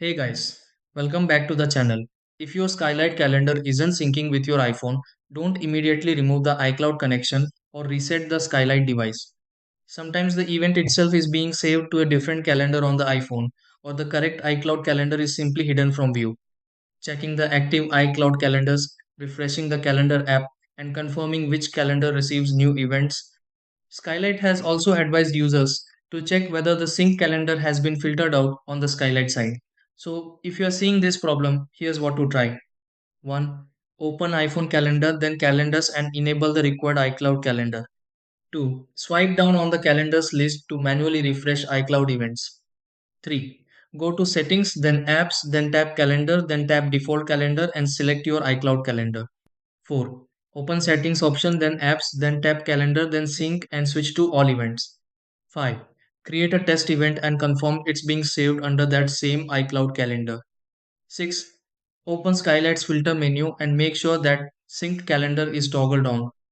Hey guys, welcome back to the channel. If your Skylight calendar isn't syncing with your iPhone, don't immediately remove the iCloud connection or reset the Skylight device. Sometimes the event itself is being saved to a different calendar on the iPhone, or the correct iCloud calendar is simply hidden from view. Checking the active iCloud calendars, refreshing the calendar app, and confirming which calendar receives new events. Skylight has also advised users to check whether the sync calendar has been filtered out on the Skylight side. So, if you are seeing this problem, here's what to try. 1. Open iPhone calendar, then calendars and enable the required iCloud calendar. 2. Swipe down on the calendars list to manually refresh iCloud events. 3. Go to settings, then apps, then tap calendar, then tap default calendar and select your iCloud calendar. 4. Open settings option, then apps, then tap calendar, then sync and switch to all events. 5. Create a test event and confirm it's being saved under that same iCloud calendar. 6. Open Skylight's filter menu and make sure that synced calendar is toggled on.